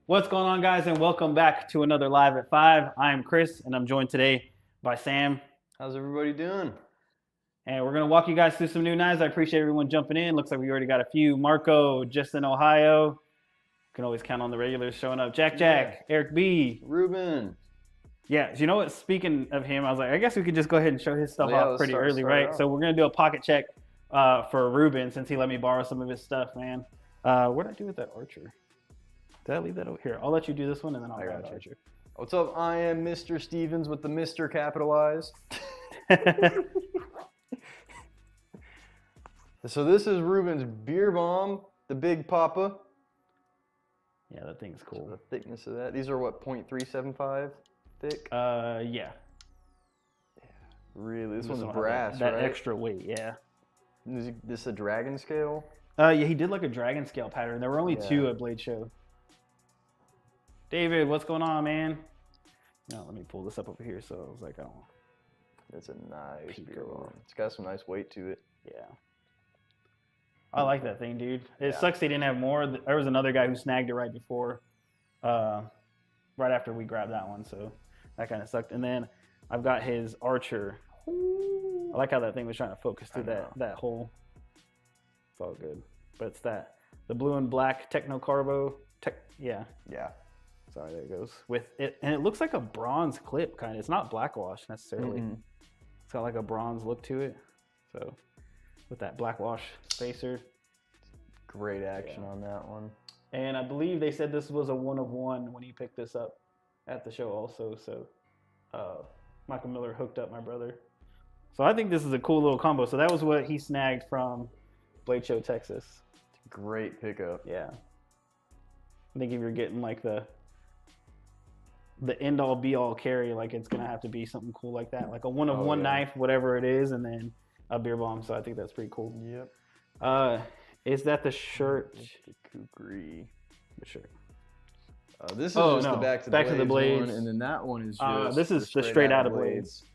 What's going on, guys, and welcome back to another Live at 5. I'm Chris, and I'm joined today by Sam. How's everybody doing? And we're going to walk you guys through some new knives. I appreciate everyone jumping in. Looks like we already got a few. Marco, just in Ohio. You can always count on the regulars showing up. Jack, Eric B. Ruben. Yeah, you know what? Speaking of him, I was like, I guess we could just go ahead and show his stuff off pretty early, right? Off. So we're going to do a pocket check for Ruben since he let me borrow some of his stuff, man. What did I do with that Archer? Did I leave that over here? I'll let you do this one, and then I'll grab Archer. What's up? I am Mr. Stevens with the Mr. capitalized. So this is Ruben's beer bomb, the Big Papa. Yeah, that thing's cool. So the thickness of that. These are what, 0.375 thick? Yeah. Really? This one's brass, that right? extra weight, yeah. Is this a dragon scale? Yeah, he did like a dragon scale pattern. There were only two at Blade Show. David, what's going on, man? No, let me pull this up over here. So I was like, oh. That's a nice beer bomb. It's got some nice weight to it. Yeah. I like that thing, dude. It sucks they didn't have more. There was another guy who snagged it right before, right after we grabbed that one. So that kind of sucked. And then I've got his Archer. I like how that thing was trying to focus through that hole. It's all good. But it's the blue and black Techno Carbo. Yeah. Sorry, there it goes. With it, and it looks like a bronze clip, kind of. It's not blackwash necessarily. It's got like a bronze look to it. So, with that blackwash spacer. Great action on that one. And I believe they said this was a 1 of 1 when he picked this up at the show also. So, Michael Miller hooked up my brother. So I think this is a cool little combo. So that was what he snagged from Blade Show, Texas. Great pickup. Yeah. I think if you're getting like the end all be all carry, like it's gonna have to be something cool like that, like a 1 of 1 knife, whatever it is, and then a beer bomb. So I think that's pretty cool. Yep. Is that the shirt? The kukri. The shirt. This is just the back to the blades one, and then that one is just this is the straight out of blades.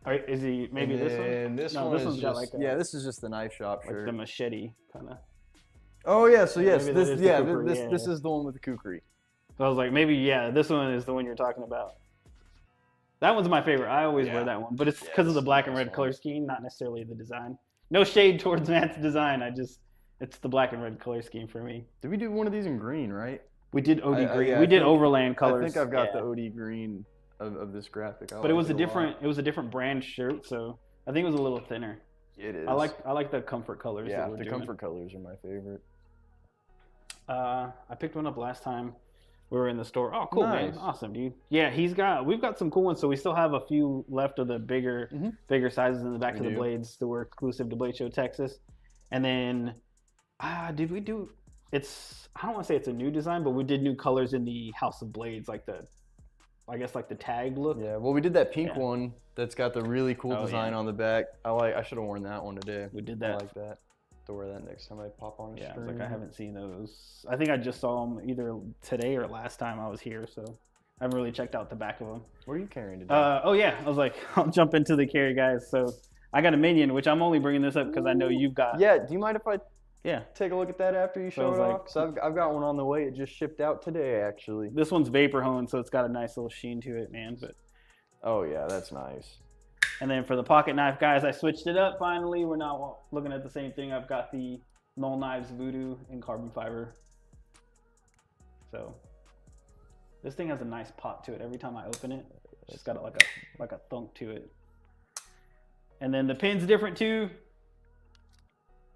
Right, is he maybe this one? This one's got like this is just the knife shop shirt. Like the machete kind of. Oh yeah, so yes, this is the one with the kukri. So I was like, maybe this one is the one you're talking about. That one's my favorite. I always wear that one, but it's because of the black and red color scheme, not necessarily the design. No shade towards Matt's design. It's the black and red color scheme for me. Did we do one of these in green, right? We did OD green. We did overland colors. I think I've got the OD green of this graphic. But it was a different brand shirt, so I think it was a little thinner. It is. I like the comfort colors. Yeah, the comfort colors are my favorite. I picked one up last time we were in the store. Oh, cool, man. Awesome, dude. Yeah, we've got some cool ones, so we still have a few left of the bigger sizes in the back of the blades that were exclusive to Blade Show Texas. And then did we do I don't want to say it's a new design, but we did new colors in the House of Blades, like the tag look. Yeah, well, we did that pink one that's got the really cool design on the back. I should have worn that one today. We did that. I like that. To wear that next time I pop on a stream. I was like, I haven't seen those. I think I just saw them either today or last time I was here, so I haven't really checked out the back of them. What are you carrying today? Oh yeah, I was like, I'll jump into the carry, guys. So I got a minion, which I'm only bringing this up because I know you've got. Yeah, do you mind if I take a look at that after you show it off? Because I've got one on the way. It just shipped out today, actually. This one's vapor honed, so it's got a nice little sheen to it, man. But oh yeah, that's nice. And then for the pocket knife, guys, I switched it up finally. We're not looking at the same thing. I've got the Null Knives Voodoo in carbon fiber. So this thing has a nice pop to it. Every time I open it, it's just got like a thunk to it. And then the pin's different too.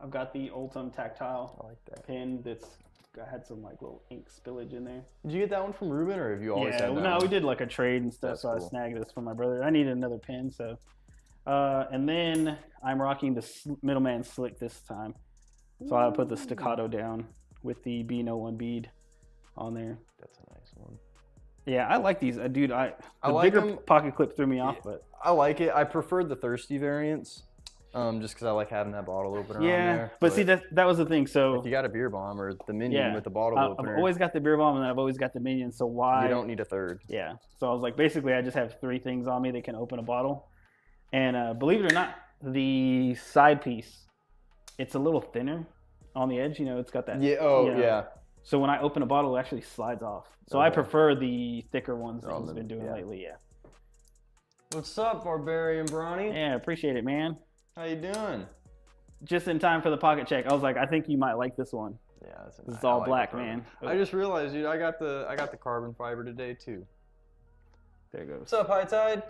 I've got the Ultim Tactile pin that's had some like little ink spillage in there. Did you get that one from Ruben, or have you always had that no, one? We did like a trade and stuff, so cool. I snagged this from my brother. I needed another pin, so. And then I'm rocking the Middleman Slick this time. So I put the staccato down with the B01 bead on there. That's a nice one. Yeah, I like these. Dude, the bigger pocket clip threw me off, but. I like it. I preferred the Thirsty variants. Just because I like having that bottle opener on there. But see, that was the thing. So if you got a beer bomb or the minion with the bottle opener. I've always got the beer bomb and I've always got the minion, so why? You don't need a third. Yeah. So I was like, basically, I just have 3 things on me that can open a bottle. And believe it or not, the side piece, it's a little thinner on the edge. You know, it's got that. Yeah. Oh, yeah. So when I open a bottle, it actually slides off. So I prefer the thicker ones that he's been doing lately. Yeah. What's up, Barbarian Bronny? Yeah, appreciate it, man. How you doing? Just in time for the pocket check. I was like, I think you might like this one. Yeah, it's all black, man. I just realized, dude, I got the carbon fiber today too. There it goes. What's up, High Tide?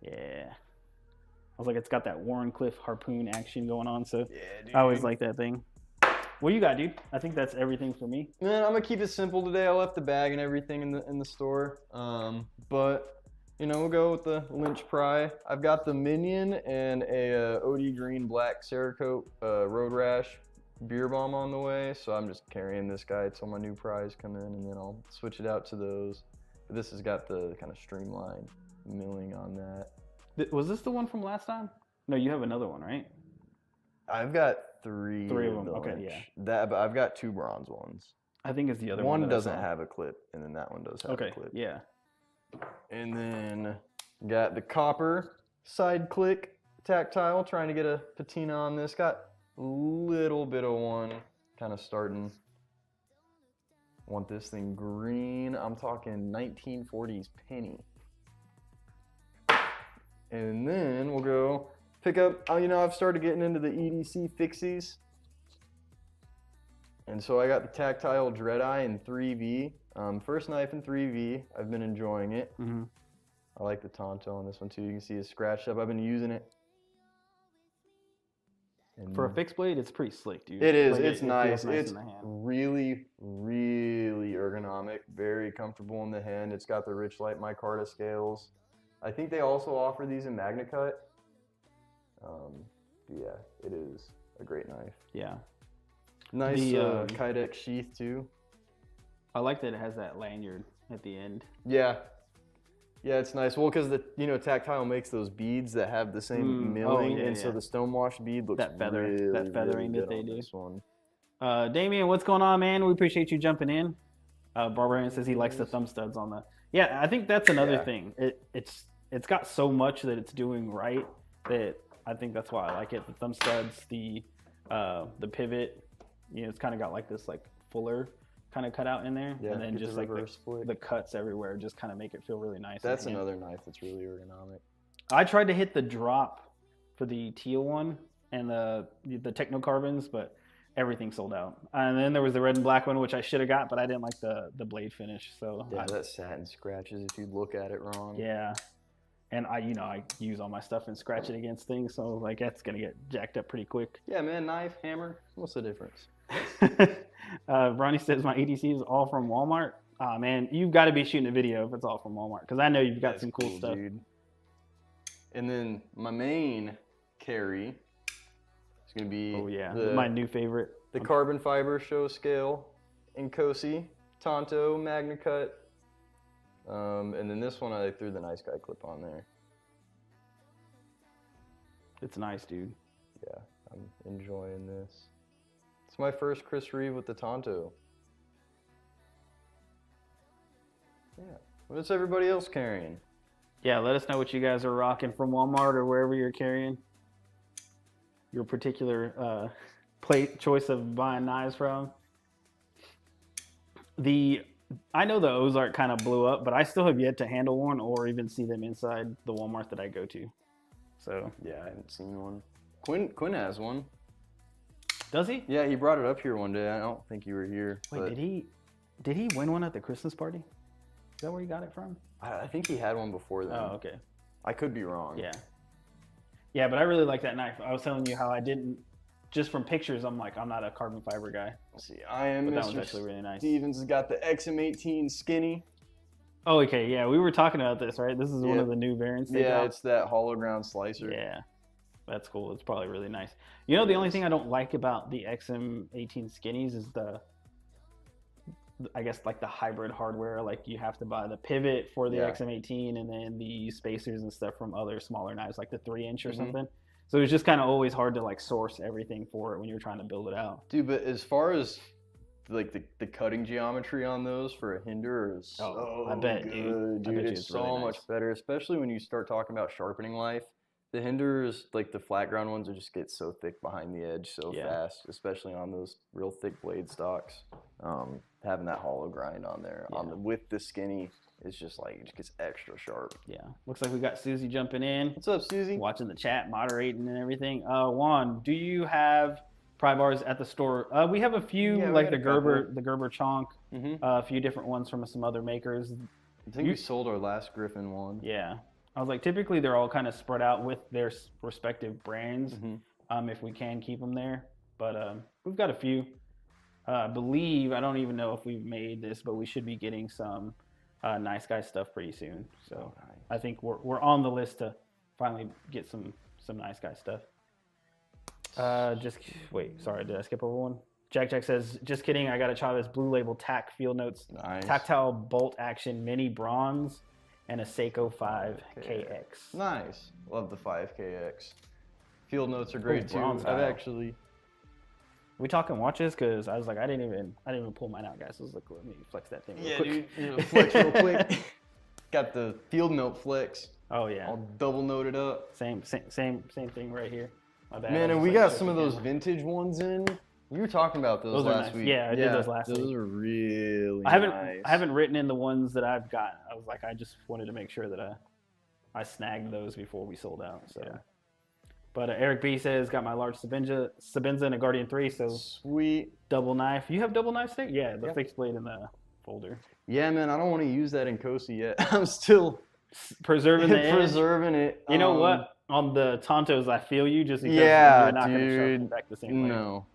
Yeah. I was like, it's got that Warrenclyffe harpoon action going on, so yeah, dude. I always like that thing. What do you got, dude? I think that's everything for me. Man, I'm gonna keep it simple today. I left the bag and everything in the store, but you know, we'll go with the Lynch Pry. I've got the Minion and a OD Green Black Cerakote Road Rash beer bomb on the way, so I'm just carrying this guy until my new pries come in, and then I'll switch it out to those. But this has got the kind of streamlined milling on that. Was this the one from last time? No, you have another one, right? I've got three of them. Okay, Lynch. yeah. But I've got 2 bronze ones. I think it's the other one. One doesn't have a clip, and then that one does have a clip. Yeah. And then got the copper side click tactile, trying to get a patina on this. Got a little bit of one kind of starting. Want this thing green. I'm talking 1940s penny. And then we'll go pick up, you know, I've started getting into the EDC fixies. And so I got the tactile Dreadeye in 3V. First knife in 3V. I've been enjoying it. Mm-hmm. I like the Tonto on this one too. You can see it's scratched up. I've been using it. And for a fixed blade, it's pretty slick, dude. It is. Like, it's nice. nice It's really, really ergonomic. Very comfortable in the hand. It's got the Rich Light micarta scales. I think they also offer these in MagnaCut. Yeah, it is a great knife. Yeah. Nice Kydex sheath too. I like that it has that lanyard at the end. Yeah. Yeah, it's nice. Well, because the tactile makes those beads that have the same milling, and so the stonewash bead looks that feather, really, that feathering really that they on do. This one. Damien, what's going on, man? We appreciate you jumping in. Barbarian says he likes the thumb studs on the. Yeah, I think that's another thing. It's got so much that it's doing right that I think that's why I like it. The thumb studs, the pivot, you know, it's kind of got like this like fuller kind of cut out in there, and then just like the cuts everywhere just kind of make it feel really nice. That's another knife that's really ergonomic. I tried to hit the drop for the teal one and the techno carbons, but everything sold out. And then there was the red and black one, which I should have got, but I didn't like the blade finish. So yeah, that satin scratches if you look at it wrong. Yeah, and I use all my stuff and scratch it against things, so like that's gonna get jacked up pretty quick. Yeah, man, knife, hammer, what's the difference? Ronnie says my EDC is all from Walmart. Man, you've got to be shooting a video if it's all from Walmart, because I know you've got some cool stuff. Dude. And then my main carry is going to be my new favorite. The carbon fiber show scale in Cosi, Tonto, MagnaCut. And then this one I threw the nice guy clip on there. It's nice, dude. Yeah, I'm enjoying this. It's my first Chris Reeve with the Tonto. Yeah. What's everybody else carrying? Yeah, let us know what you guys are rocking from Walmart or wherever you're carrying. Your particular choice of buying knives from. I know the Ozark kind of blew up, but I still have yet to handle one or even see them inside the Walmart that I go to. So yeah, I haven't seen one. Quinn has one. Does he? Yeah, he brought it up here one day. I don't think you were here. Wait, did he win one at the Christmas party? Is that where he got it from? I think he had one before then. Oh, okay. I could be wrong. Yeah. Yeah, but I really like that knife. I was telling you how I didn't, just from pictures, I'm like, I'm not a carbon fiber guy. Let's see, I am. But that Mr. one's actually really nice. Stevens has got the XM18 skinny. Oh, okay. Yeah, we were talking about this, right? This is one of the new variants. Yeah, it's that hollow ground slicer. Yeah. That's cool. It's probably really nice. You know, the only thing I don't like about the XM18 skinnies is I guess like the hybrid hardware. Like you have to buy the pivot for the XM18 and then the spacers and stuff from other smaller knives, like the 3-inch or something. So it's just kind of always hard to like source everything for it when you're trying to build it out. Dude, but as far as like the cutting geometry on those for a hinder is I bet, good, dude. It's so really much better, especially when you start talking about sharpening life. The hinders, like the flat ground ones, just get so thick behind the edge so fast, especially on those real thick blade stocks. having that hollow grind on there. Yeah. With the skinny, it's just like, it just gets extra sharp. Yeah. Looks like we got Susie jumping in. What's up, Susie? Watching the chat, moderating and everything. Juan, do you have pry bars at the store? We have a few, Yeah, we like got the a couple. Gerber Chonk, a few different ones from some other makers. I think we sold our last Griffin one. Yeah. I was like, typically they're all kind of spread out with their respective brands, if we can keep them there. But we've got a few. I believe, I don't even know if we've made this, but we should be getting some Nice Guy stuff pretty soon. So I think we're on the list to finally get some Nice Guy stuff. Just wait, sorry, did I skip over one? Jack says, just kidding, I got a Chavez Blue Label Tack Field Notes Tactile Bolt Action Mini Bronze and a Seiko 5KX. Nice. Love the 5KX. Field Notes are great too. bronze I've style. actually... We talking watches? Because I was like, I didn't even pull mine out, guys. I was like, let me flex that thing real quick. Dude. Flex real quick. Got the Field Note flex. Oh yeah. All double noted up. Same thing right here. My bad. Man, and we got some of those vintage ones in. You were talking about those are last nice. week. Yeah, I did those last week. Those are really I nice. haven't written in the ones that I've got. I was like, I just wanted to make sure that I snagged those before we sold out. So. Yeah. But Eric B says, got my large Sabinza and a Guardian 3, so sweet. Double knife. You have double knife stick? Yeah, the fixed blade in the folder. Yeah, man, I don't want to use that in Kosi yet. I'm still preserving the preserving it. You know what? On the Tontos, I feel you just because you're not going to shove dude. it back the same way.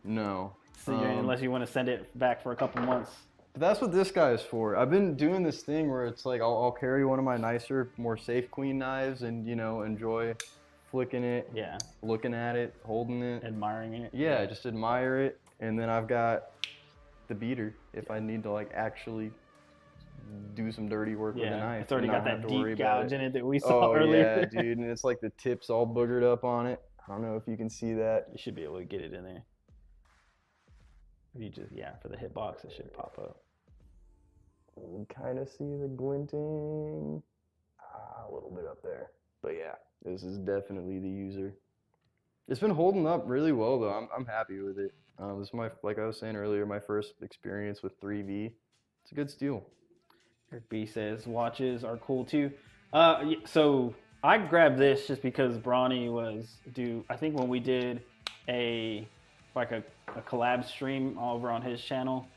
No. So unless you want to send it back for a couple months. But that's what this guy is for. I've been doing this thing where it's like I'll carry one of my nicer, more safe queen knives and, enjoy flicking it, looking at it, holding it, admiring it. Yeah, just admire it. And then I've got the beater if I need to actually do some dirty work with a knife. It's already got that deep gouge in it that we saw Yeah, earlier. dude, and it's like the tips all boogered up on it. I don't know if you can see that. You should be able to get it in there. You just for the hitbox it should pop up. You can kind of see the glinting a little bit up there. But yeah, this is definitely the user. It's been holding up really well though. I'm happy with it. This is like I was saying earlier, my first experience with 3V. It's a good steal. Eric B says watches are cool too. So I grabbed this just because Bronny was I think when we did a collab stream over on his channel,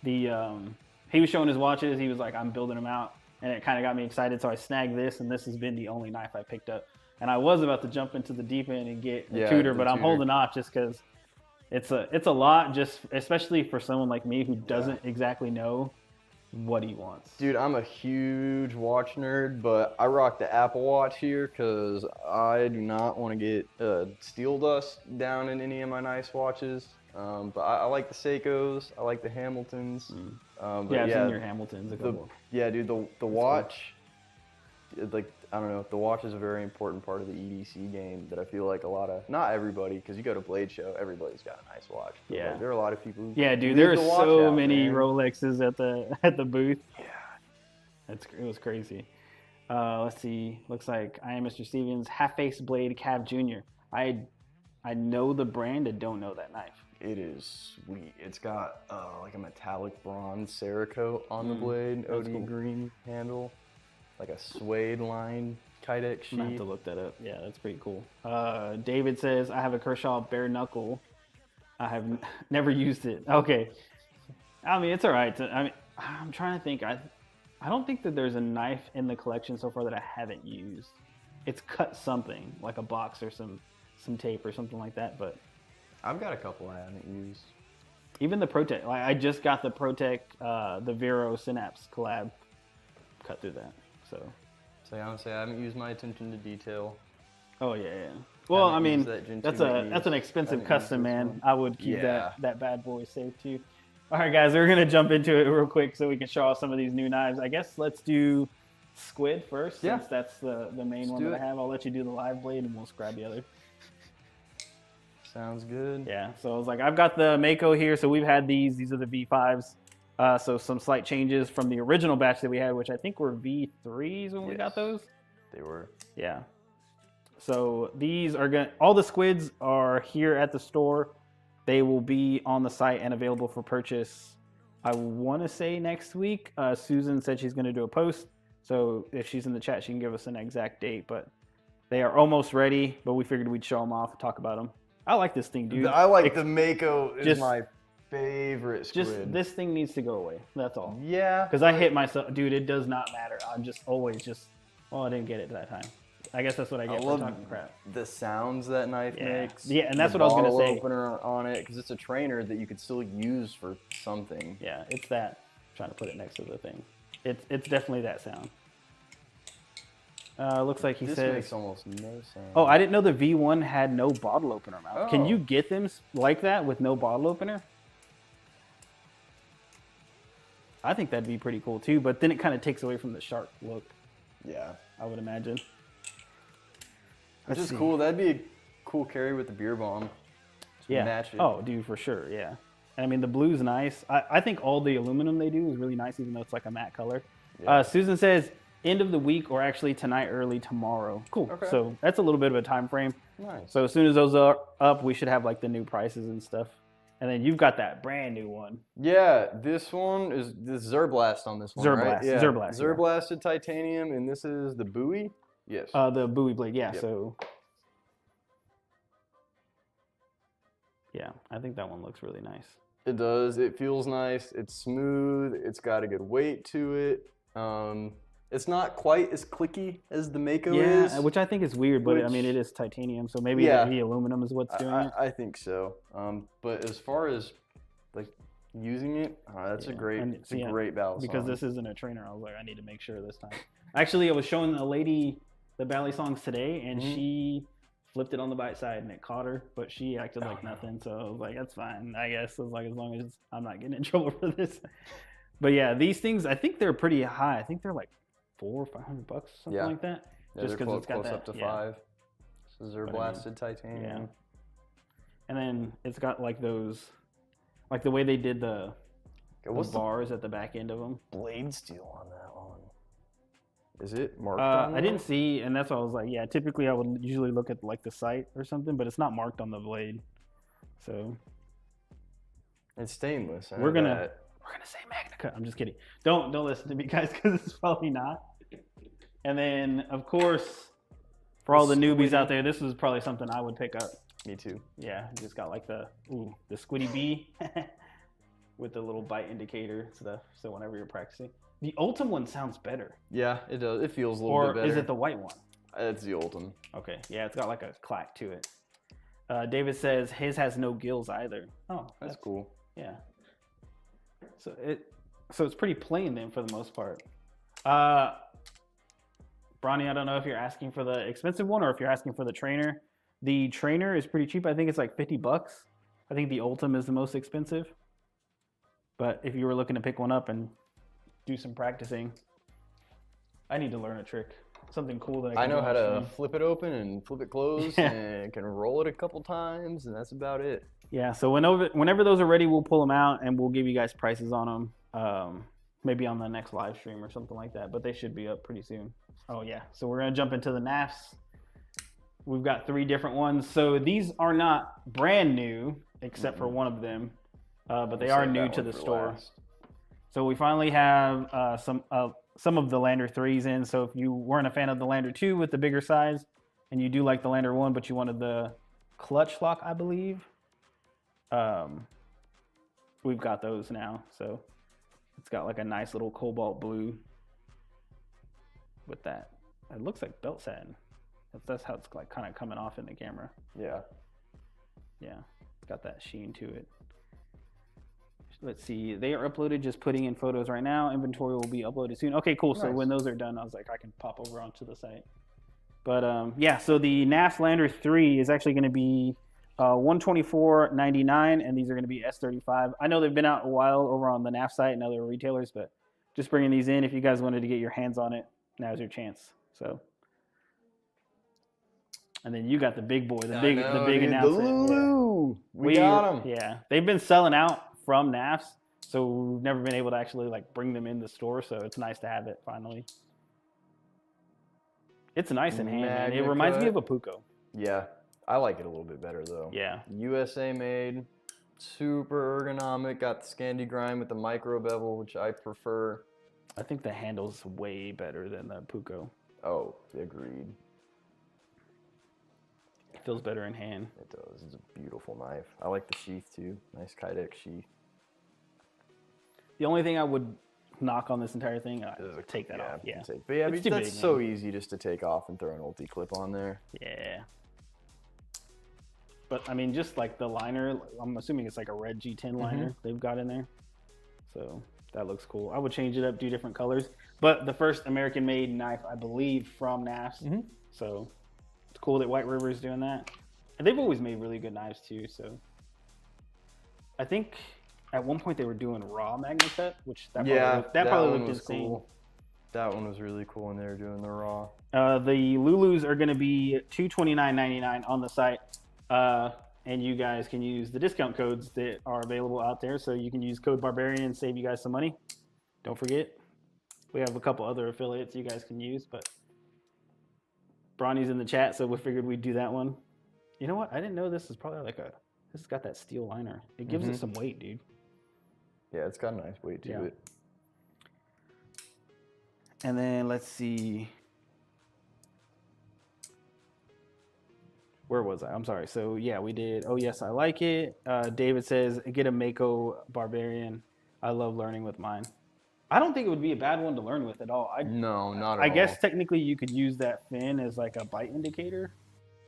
he was showing his watches. He was like, I'm building them out. And it kind of got me excited, so I snagged this, and this has been the only knife I picked up. And I was about to jump into the deep end and get a tutor, but I'm holding off just because it's a lot, just especially for someone like me who doesn't exactly know what he wants. Dude, I'm a huge watch nerd, but I rock the Apple Watch here because I do not want to get steel dust down in any of my nice watches. But I like the Seikos, I like the Hamiltons. I've seen your Hamiltons a couple. Dude, the watch, I don't know, the watch is a very important part of the EDC game that I feel like not everybody, because you go to Blade Show, everybody's got a nice watch. But there are a lot of people who there are so many Rolexes at the booth. Yeah. It was crazy. Let's see. Looks like I am Mr. Stevens, Half-Face Blade Cav Jr. I know the brand, I don't know that knife. It is sweet. It's got like a metallic bronze Cerakote on the blade, OD cool. Green handle, like a suede line Kydex sheet. I'm gonna have to look that up. Yeah, that's pretty cool. David says, I have a Kershaw bare knuckle. I have never used it. Okay. I mean, it's all right. I'm trying to think. I don't think that there's a knife in the collection so far that I haven't used. It's cut something, like a box or some tape or something like that, but I've got a couple I haven't used. Even the Protec, I just got the Protec, the Vero Synapse collab cut through that. So honestly, I haven't used my attention to detail. Oh yeah. Well, I mean, that's an expensive custom, man. I would keep that bad boy safe too. All right, guys, we're gonna jump into it real quick so we can show off some of these new knives. I guess let's do Squid first, since that's the main one that I have. I'll let you do the live blade, and we'll scrap the other. Sounds good. Yeah, so I was like, I've got the Mako here, so we've had these. These are the V5s. So some slight changes from the original batch that we had, which I think were V3s when we got those. They were. Yeah. So these are all the Squids are here at the store. They will be on the site and available for purchase I want to say next week. Susan said she's going to do a post. So if she's in the chat, she can give us an exact date. But they are almost ready. But we figured we'd show them off and talk about them. I like this thing, dude. I like the Mako. Is my favorite squid. Just this thing needs to go away. That's all. Yeah. Because I hit myself, dude. It does not matter. I'm just always just. Oh, I didn't get it that time. I guess that's what I get for talking crap. The sounds that knife makes. Yeah, and that's what I was gonna say. The opener on it, because it's a trainer that you could still use for something. Yeah, it's that. I'm trying to put it next to the thing. It's definitely that sound. Looks like he says. This makes almost no sense. Oh, I didn't know the V1 had no bottle opener mount. Oh. Can you get them like that with no bottle opener? I think that'd be pretty cool too, but then it kind of takes away from the sharp look. Yeah, I would imagine. Which is cool. That'd be a cool carry with the beer bomb. Yeah. Match it. Oh, dude, for sure. Yeah. I mean, the blue's nice. I think all the aluminum they do is really nice, even though it's like a matte color. Yeah. Susan says end of the week, or actually tonight, early tomorrow. Cool. Okay. So that's a little bit of a time frame. Nice. So as soon as those are up, we should have like the new prices and stuff. And then you've got that brand new one. Yeah, this one is this Zerblast on this one, Zerblast, right? Yeah. Zerblast. Zerblasted titanium, and this is the buoy? Yes. The buoy blade, yeah. Yep. So, yeah, I think that one looks really nice. It does. It feels nice. It's smooth. It's got a good weight to it. It's not quite as clicky as the Mako is. Yeah, which I think is weird, but I mean, it is titanium, so maybe the aluminum is what's doing it. I think so. But as far as like using it, that's a great balance. Because this isn't a trainer, I was like, I need to make sure this time. Actually, I was showing a lady the Bally songs today, and she flipped it on the bite side, and it caught her, but she acted like nothing. So I was like, that's fine, I guess. I was like, as long as I'm not getting in trouble for this. But yeah, these things, I think they're pretty high. I think they're like $400 or $500, something like that. Yeah, just because it's got close that, up to 5. This is Zerblasted titanium. Yeah. And then it's got like those, like the way they did the bars at the back end of them. Blade steel on that one. Is it marked on I didn't see, and that's why I was like, yeah, typically I would usually look at like the sight or something, but it's not marked on the blade. So it's stainless. We're gonna say Magna Cut. I'm just kidding. Don't listen to me, guys, because it's probably not. And then, of course, for all the newbies out there, this is probably something I would pick up. Me too. Yeah, just got like the Squiddy bee with the little bite indicator stuff. So whenever you're practicing, the Ultim one sounds better. Yeah, it does. It feels a little bit better. Or is it the white one? It's the Ultim. Okay, yeah, it's got like a clack to it. David says his has no gills either. Oh, that's cool. Yeah. So it's pretty plain then for the most part. Bronny, I don't know if you're asking for the expensive one or if you're asking for the trainer. The trainer is pretty cheap. I think it's like $50. I think the Ultim is the most expensive. But if you were looking to pick one up and do some practicing, I need to learn a trick. Something cool that I know how to flip it open and flip it closed and can roll it a couple times, and that's about it. Yeah, so whenever those are ready, we'll pull them out and we'll give you guys prices on them. Maybe on the next live stream or something like that, but they should be up pretty soon. Oh yeah, so we're gonna jump into the Knafs. We've got 3 different ones. So these are not brand new, except for one of them, but they are new to the store. Last. So we finally have some of the Lander 3s in. So if you weren't a fan of the Lander 2 with the bigger size, and you do like the Lander 1, but you wanted the clutch lock, I believe, we've got those now. So it's got like a nice little cobalt blue with that. It looks like belt satin. That's how it's like kind of coming off in the camera. Yeah. Yeah, it's got that sheen to it. Let's see, they are uploaded, just putting in photos right now. Inventory will be uploaded soon. Okay, cool. Nice. So when those are done, I was like, I can pop over onto the site. But yeah, so the Knafs Lander 3 is actually going to be $124.99, and these are going to be S35. I know they've been out a while over on the Knafs site and other retailers, but just bringing these in. If you guys wanted to get your hands on it, now's your chance. So, and then you got the big boy, the big announcement. The Lulu. We got them. Yeah, they've been selling out from Knafs, so we've never been able to actually like bring them in the store. So it's nice to have it finally. It's nice in hand, man. It reminds me of a Puko. Yeah, I like it a little bit better though. Yeah. USA made. Super ergonomic. Got the Scandi grind with the micro bevel, which I prefer. I think the handle's way better than the Puko. Oh, agreed. It feels better in hand. It does. It's a beautiful knife. I like the sheath too. Nice Kydex sheath. The only thing I would knock on this entire thing, take that off. Yeah. But yeah, It's but too that's big, so man. easy just to take off and throw an ulti clip on there. Yeah. But I mean, just like the liner, I'm assuming it's like a red G10 liner they've got in there. So that looks cool. I would change it up, do different colors. But the first American-made knife, I believe, from Knafs. So it's cool that White River is doing that. And they've always made really good knives too. So I think at one point they were doing raw magnet cut, which that probably looked insane. Cool. That one was really cool when they were doing the raw. The Lulus are going to be $229.99 on the site. And you guys can use the discount codes that are available out there. So you can use code Barbarian and save you guys some money. Don't forget, we have a couple other affiliates you guys can use, but Bronny's in the chat, so we figured we'd do that one. You know what? I didn't know this is probably like this has got that steel liner. It gives it some weight, dude. Yeah, it's got a nice weight to it. And then let's see. Where was I? I'm sorry. So yeah, we did. Oh yes, I like it. David says, get a Mako Barbarian. I love learning with mine. I don't think it would be a bad one to learn with at all. No, not at all. I guess technically you could use that fin as like a bite indicator,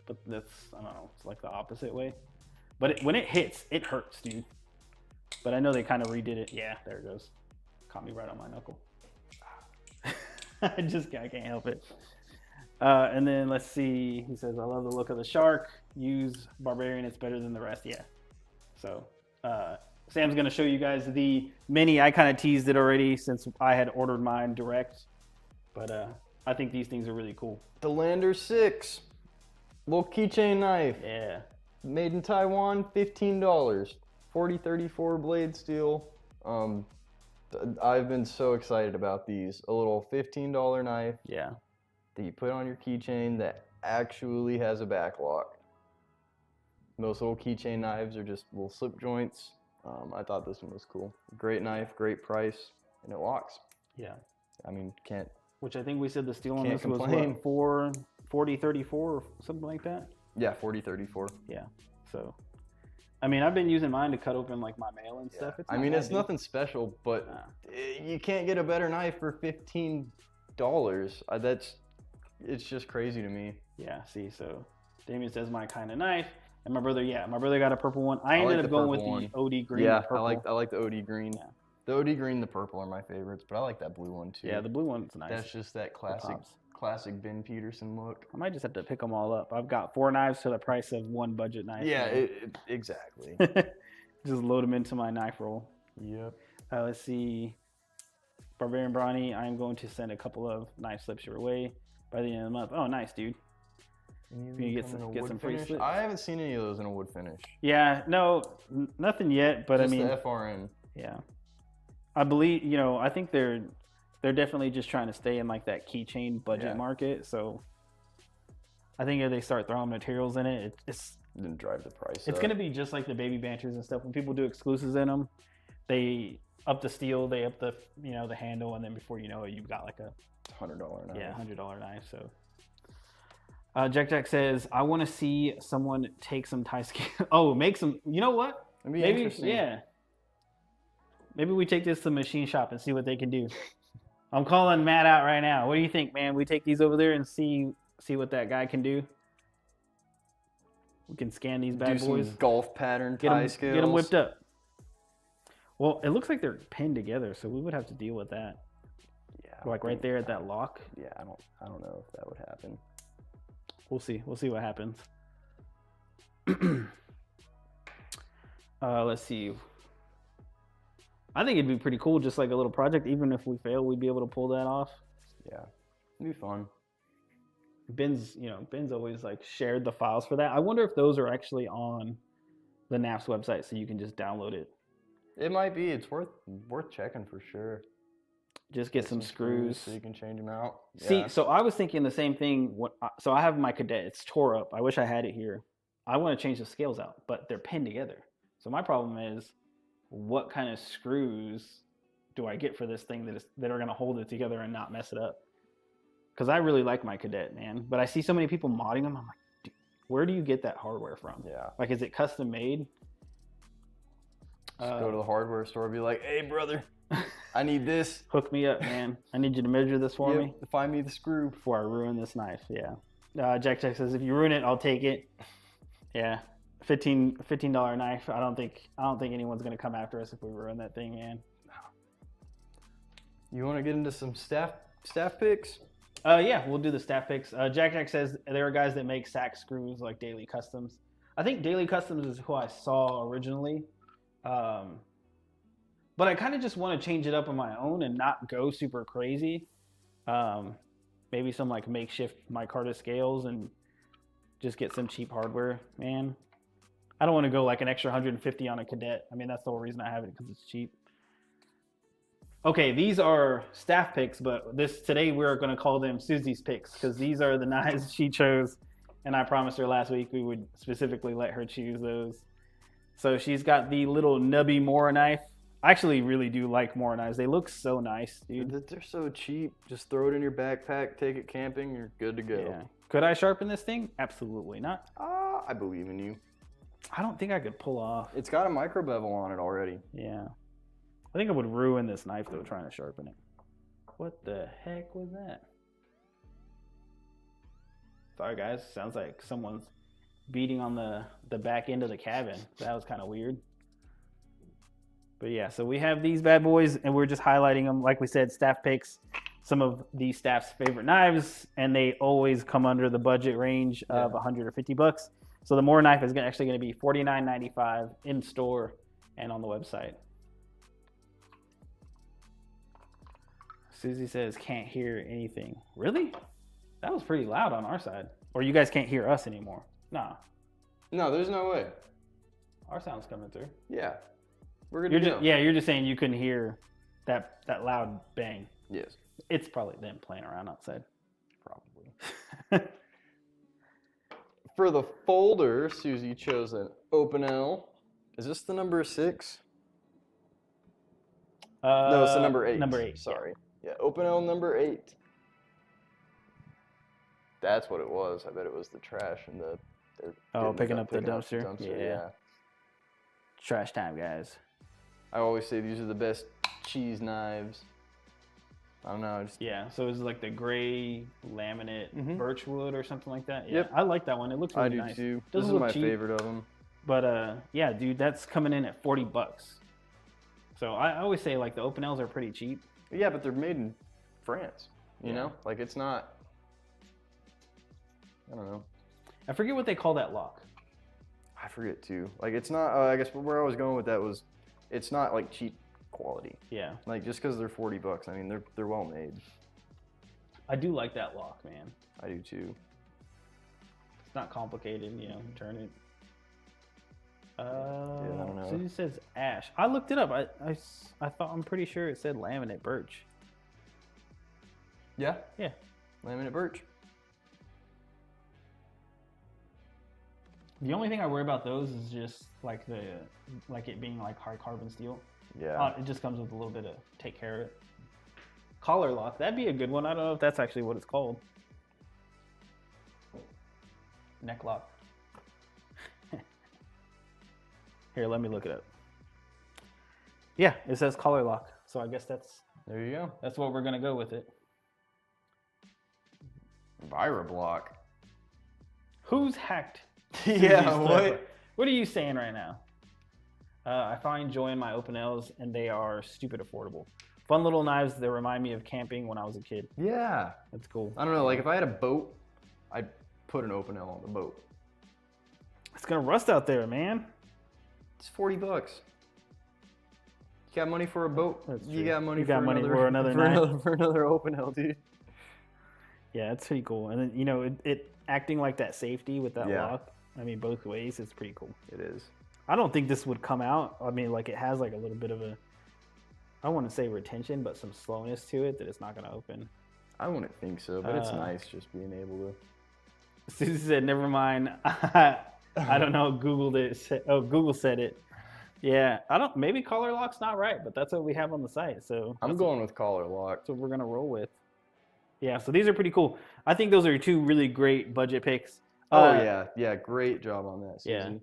but that's, I don't know, it's like the opposite way. But when it hits, it hurts, dude. But I know they kind of redid it. Yeah, there it goes. Caught me right on my knuckle. I can't help it. And then let's see. He says, I love the look of the shark. Use Barbarian. It's better than the rest. Yeah. So Sam's going to show you guys the mini. I kind of teased it already since I had ordered mine direct. But I think these things are really cool. The Lander 6. Little keychain knife. Yeah. Made in Taiwan, $15. 4034 blade steel. I've been so excited about these. A little $15 knife. Yeah. That you put on your keychain that actually has a back lock. Most little keychain knives are just little slip joints. I thought this one was cool. Great knife, great price, and it locks. Yeah. I mean, can't. Which I think we said the steel on this complain. was what, 4034 or something like that? Yeah, 4034. Yeah. So, I mean, I've been using mine to cut open like my mail and stuff. I mean, it's nothing special, but you can't get a better knife for $15. It's just crazy to me. Yeah, see, so Damien says my kind of knife. And my brother got a purple one. I ended up going with the OD green. Yeah, purple. I like the OD green. Yeah. The OD green, the purple are my favorites, but I like that blue one too. Yeah, the blue one's nice. That's just that classic Ben Peterson look. I might just have to pick them all up. I've got 4 knives for the price of 1 budget knife. Yeah, exactly. Just load them into my knife roll. Yep. Let's see. Barbarian Bronny, I'm going to send a couple of knife slips your way by the end of the month. Oh, nice, dude. You get some free slips. I haven't seen any of those in a wood finish. Yeah, no, nothing yet. But just I mean, the FRN. Yeah, I believe I think they're definitely just trying to stay in like that keychain budget market. So I think if they start throwing materials in it, it's then drive the price. It's gonna be just like the baby banters and stuff. When people do exclusives in them, they up the steel, they up the the handle, and then before you know it, you've got like a $100 knife. Yeah, $100 knife. So. Jack says, I want to see someone take some Thai skin. Oh, make some. You know what? Maybe yeah. Maybe we take this to the machine shop and see what they can do. I'm calling Matt out right now. What do you think, man? We take these over there and see what that guy can do. We can scan these bad boys. Some golf pattern Thai skills. Get them whipped up. Well, it looks like they're pinned together, so we would have to deal with that. Yeah. Like right there at that lock. Yeah, I don't know if that would happen. We'll see. We'll see what happens. Let's see. I think it'd be pretty cool, just like a little project. Even if we fail, we'd be able to pull that off. Yeah, it'd be fun. Ben's always like shared the files for that. I wonder if those are actually on the Knafs website, so you can just download it. It might be. It's worth checking for sure. Just get some screws so you can change them out. See, so I was thinking the same thing. So I have my Cadet. It's tore up. I wish I had it here. I want to change the scales out, but they're pinned together. So my problem is, what kind of screws do I get for this thing that are going to hold it together and not mess it up? Because I really like my Cadet, man. But I see so many people modding them. I'm like, dude, where do you get that hardware from? Yeah. Like, is it custom made? Just go to the hardware store and be like, hey, brother, I need this. Hook me up, man. I need you to measure this for me. Find me the screw. Before I ruin this knife, yeah. Jack says, if you ruin it, I'll take it. Yeah. $15 knife. I don't think anyone's going to come after us if we ruin that thing, man. You want to get into some staff picks? Yeah, we'll do the staff picks. Jack says there are guys that make sack screws like Daily Customs. I think Daily Customs is who I saw originally. But I kind of just want to change it up on my own and not go super crazy. Maybe some like makeshift micarta scales and just get some cheap hardware, man. I don't want to go like an extra 150 on a Cadet. I mean, that's the whole reason I have it, because it's cheap. Okay, these are staff picks, but today we're going to call them Susie's picks, because these are the knives she chose, and I promised her last week we would specifically let her choose those. So she's got the little nubby Mora knife. I actually really do like Mora knives. They look so nice, dude. They're so cheap. Just throw it in your backpack, take it camping, you're good to go. Yeah. Could I sharpen this thing? Absolutely not. I believe in you. I don't think I could pull off. It's got a micro bevel on it already. Yeah. I think I would ruin this knife, though, trying to sharpen it. What the heck was that? Sorry, guys. Sounds like someone's beating on the back end of the cabin. That was kind of weird. But yeah, so we have these bad boys, and we're just highlighting them. Like we said, staff picks, some of the staff's favorite knives, and they always come under the budget range of 100 or 50 bucks. So the Mora knife is actually going to be $49.95 in store and on the website. Susie says, can't hear anything. Really? That was pretty loud on our side. Or you guys can't hear us anymore. Nah. No, there's no way. Our sound's coming through. Yeah. We're good to go. Yeah, you're just saying you couldn't hear that loud bang. Yes. It's probably them playing around outside. Probably. For the folder, Susie chose an Open L. Is this the number 6? No, it's the number 8. Number 8. Sorry. Yeah, Open L number 8. That's what it was. I bet it was the trash and picking up the dumpster. Yeah. Trash time, guys. I always say these are the best cheese knives. I don't know. Yeah, so it's like the gray laminate birch wood or something like that. Yeah, yep. I like that one. It looks really nice. I do too. This is my favorite of them. But yeah, dude, that's coming in at 40 bucks. So I always say like the Open L's are pretty cheap. Yeah, but they're made in France. You know, like it's not. I don't know. I forget what they call that lock. I forget too. Like it's not. I guess where I was going with that was, it's not like cheap quality. Yeah. Like just because they're 40 bucks, I mean they're well made. I do like that lock, man. I do too. It's not complicated, you know. Turn it. Yeah, I don't know. Susie says ash. I looked it up. I thought, I'm pretty sure it said laminate birch. Yeah. Yeah. Laminate birch. The only thing I worry about those is just like it being like hard carbon steel. Yeah. It just comes with a little bit of take care of it. Collar lock, that'd be a good one. I don't know if that's actually what it's called. Neck lock. Here, let me look it up. Yeah, it says collar lock. So I guess there you go. That's what we're gonna go with it. ViraBlock. Who's hacked? Yeah, What are you saying right now? I find joy in my Open L's, and they are stupid affordable. Fun little knives that remind me of camping when I was a kid. Yeah. That's cool. I don't know, like if I had a boat, I'd put an Open L on the boat. It's gonna rust out there, man. It's 40 bucks. You got money for a boat? You got money for another knife. For another Open L, dude. Yeah, it's pretty cool. And then, you know, it acting like that safety with that lock. I mean, both ways, it's pretty cool. It is. I don't think this would come out. I mean, like it has like a little bit of a, I don't want to say retention, but some slowness to it that it's not going to open. I wouldn't think so, but it's nice just being able to. Susie said, never mind. I don't know. Googled it. Google said it. Yeah, I don't. Maybe collar lock's not right, but that's what we have on the site. So I'm going with collar lock. that's what we're gonna roll with. Yeah, so these are pretty cool. I think those are two really great budget picks. Oh yeah, great job on that, Susie. Yeah.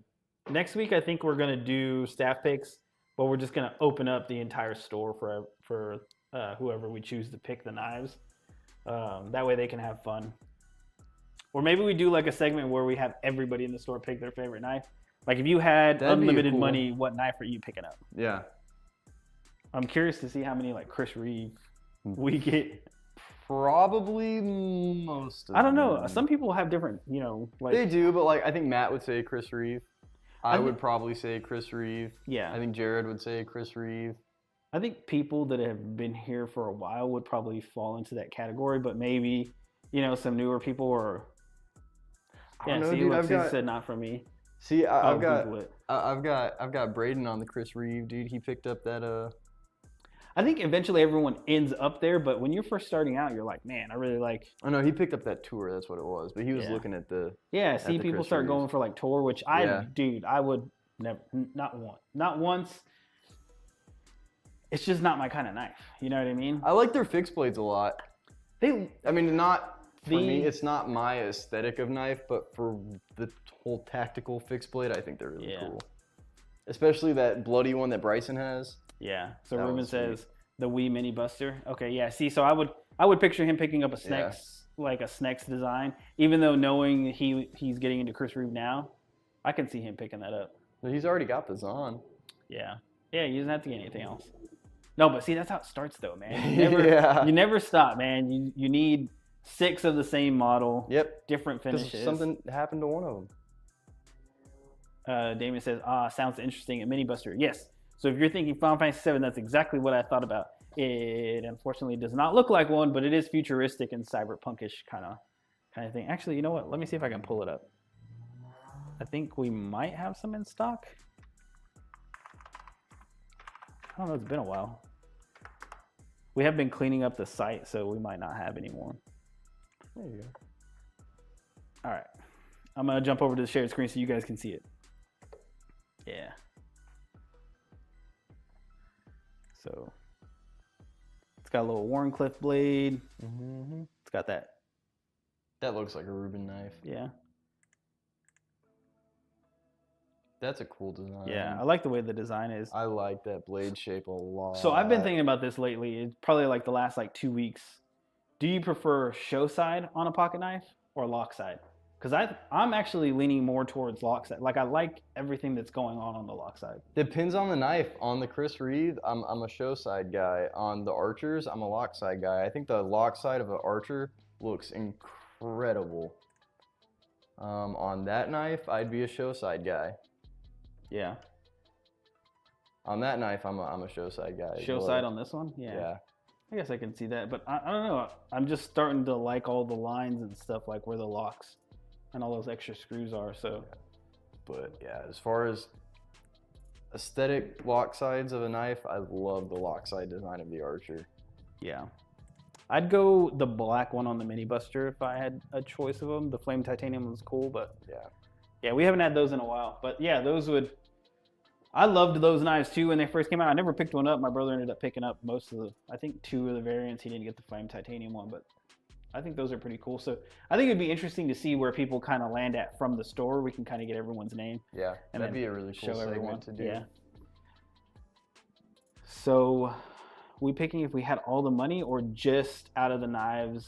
Next week, I think we're gonna do staff picks, but we're just gonna open up the entire store for whoever we choose to pick the knives. That way they can have fun. Or maybe we do like a segment where we have everybody in the store pick their favorite knife. Like if you had unlimited money, what knife are you picking up? Yeah. I'm curious to see how many like Chris Reeve we get. Probably most of I don't know. them. Some people have different, like They do, but like I think Matt would say Chris Reeve. I would probably say Chris Reeve. Yeah. I think Jared would say Chris Reeve. I think people that have been here for a while would probably fall into that category, but maybe, some newer people or I don't know, dude. I've said not for me. See, I've Google it. got Braden on the Chris Reeve, dude. He picked up that I think eventually everyone ends up there, but when you're first starting out, you're like, man, I really like. Oh no, he picked up that tour. That's what it was. But he was looking at the. Yeah, see people Chris start Reeves. going for like tour, which I would never, not once. It's just not my kind of knife. You know what I mean? I like their fixed blades a lot. I mean, not for me. It's not my aesthetic of knife, but for the whole tactical fixed blade, I think they're really cool. Especially that bloody one that Bryson has. Yeah. So Ruben says the Wii Mini Buster. Okay. Yeah. See, so I would picture him picking up a Snex, like a Snex design, even though knowing he's getting into Chris Reeve now, I can see him picking that up. He's already got the Zon. Yeah. Yeah. He doesn't have to get anything else. No, but see, that's how it starts though, man. You never stop, man. You need 6 of the same model. Yep. Different finishes. Something happened to one of them. Damien says, sounds interesting. A Mini Buster. Yes. So if you're thinking Final Fantasy VII, that's exactly what I thought about. It unfortunately does not look like one, but it is futuristic and cyberpunkish kind of thing. Actually, you know what? Let me see if I can pull it up. I think we might have some in stock. I don't know. It's been a while. We have been cleaning up the site, so we might not have any more. There you go. All right. I'm going to jump over to the shared screen so you guys can see it. Yeah. So it's got a little Warncliffe blade. Mm-hmm. It's got that. That looks like a Ruben knife. Yeah. That's a cool design. Yeah, I like the way the design is. I like that blade shape a lot. So I've been thinking about this lately. It's probably like the last 2 weeks. Do you prefer show side on a pocket knife or lock side? Because I'm actually leaning more towards lock side. Like I like everything that's going on the lock side. Depends on the knife. On the Chris Reeve, I'm a show side guy. On the Archers, I'm a lock side guy. I think the lock side of an Archer looks incredible. On that knife, I'd be a show side guy. Yeah. On that knife, I'm a show side guy. Show side on this one? Yeah. I guess I can see that, but I don't know. I'm just starting to like all the lines and stuff, like where the locks and all those extra screws are. So, but yeah, as far as aesthetic lock sides of a knife, I love the lock side design of the Archer. Yeah. I'd go the black one on the Mini Buster if I had a choice of them. The Flame Titanium was cool, but yeah, we haven't had those in a while. But yeah, I loved those knives too when they first came out. I never picked one up. My brother ended up picking up I think 2 of the variants. He didn't get the Flame Titanium one, but I think those are pretty cool. So I think it'd be interesting to see where people kind of land at from the store. We can kind of get everyone's name. Yeah, and that'd be a really cool segment to do. Yeah. So we picking if we had all the money or just out of the knives?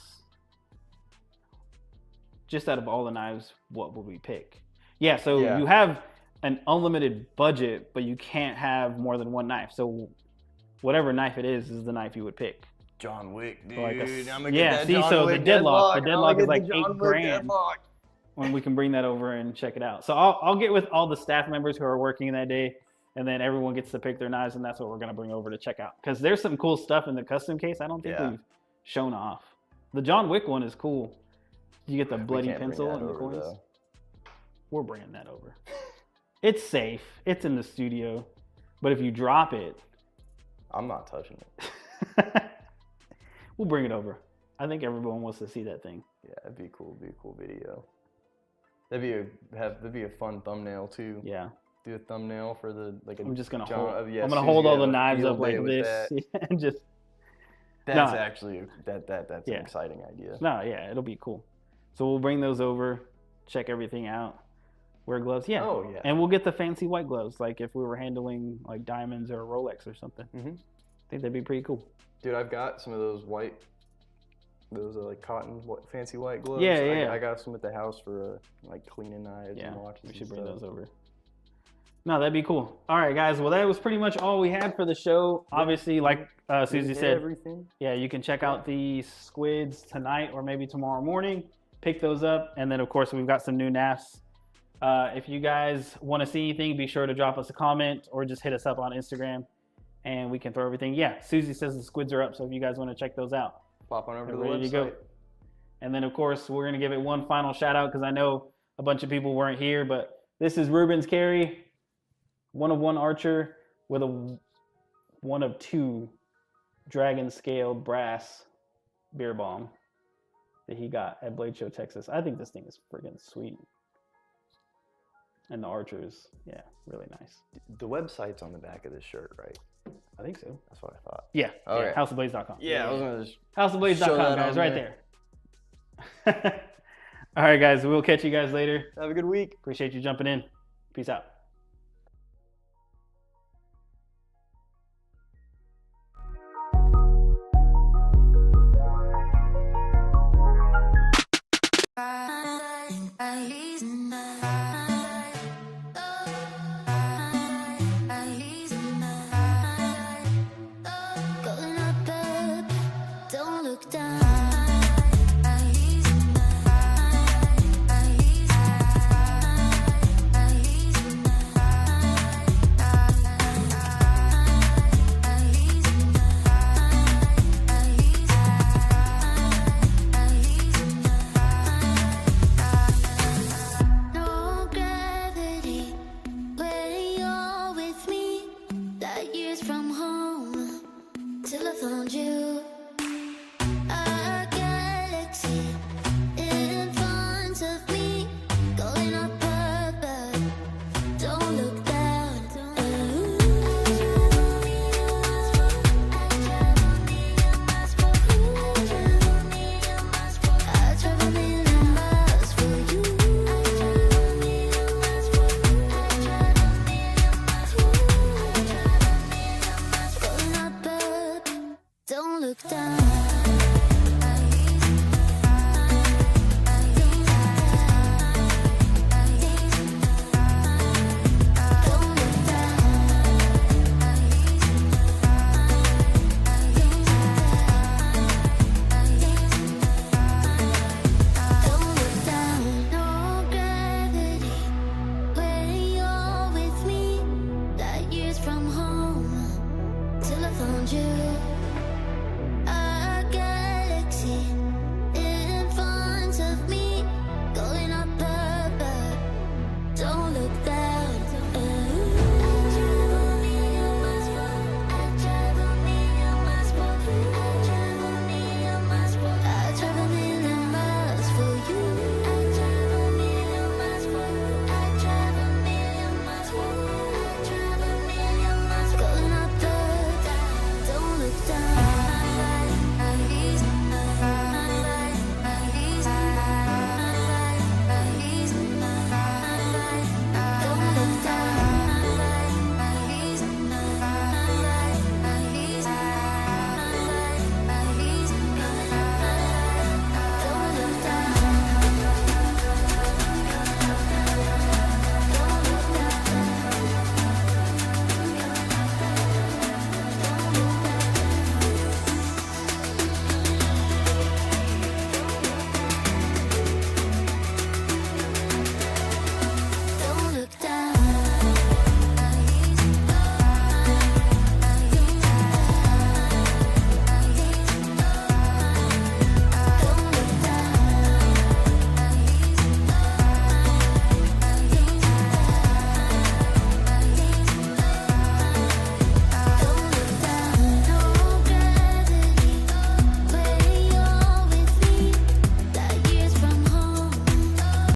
Just out of all the knives, what would we pick? Yeah, so you have an unlimited budget, but you can't have more than one knife. So whatever knife it is the knife you would pick. John Wick, dude. Like I'm gonna get that John Wick the deadlock is like John $8,000. Deadlock. When we can bring that over and check it out. So I'll get with all the staff members who are working that day, and then everyone gets to pick their knives, and that's what we're gonna bring over to check out. Because there's some cool stuff in the custom case I don't think we've shown off. The John Wick one is cool. You get the bloody pencil and the coins. We're bringing that over. It's safe. It's in the studio. But if you drop it, I'm not touching it. We'll bring it over. I think everyone wants to see that thing. Yeah, it'd be cool. It'd be a cool video. That'd be a fun thumbnail too. Yeah. do a thumbnail for the like. I'm just gonna John, hold. yeah, I'm gonna Susie hold all had the a knives field up like day with this that. and just. That's No. actually that's an exciting idea. No, yeah, it'll be cool. So we'll bring those over, check everything out, wear gloves. Yeah. Oh yeah. And we'll get the fancy white gloves, like if we were handling like diamonds or a Rolex or something. Mm-hmm. I think that'd be pretty cool. Dude, I've got some of those those are like cotton fancy white gloves. Yeah, yeah. I got some at the house for like cleaning knives and watches. We should and bring stuff. those over. No, that'd be cool. All right, guys. Well, that was pretty much all we had for the show. Obviously, like Susie said, everything. yeah, you can check out the squids tonight or maybe tomorrow morning. Pick those up, and then of course we've got some new Knafs. If you guys want to see anything, be sure to drop us a comment or just hit us up on Instagram, and we can throw everything. Yeah, Susie says the squids are up, so if you guys want to check those out, Pop on over to they're the ready website. to go. And then of course we're gonna give it one final shout out because I know a bunch of people weren't here, but this is Ruben's carry, 1 of 1 archer with a 1 of 2 dragon scaled brass beer bomb that he got at Blade Show, Texas. I think this thing is friggin' sweet. And the archer is, yeah, really nice. The website's on the back of this shirt, right? I think so. That's what I thought. Yeah. Okay. Yeah, houseofblades.com. Yeah, I was gonna just Houseofblades.com, show that guys, on right there. All right, guys, we'll catch you guys later. have a good week. Appreciate you jumping in. Peace out.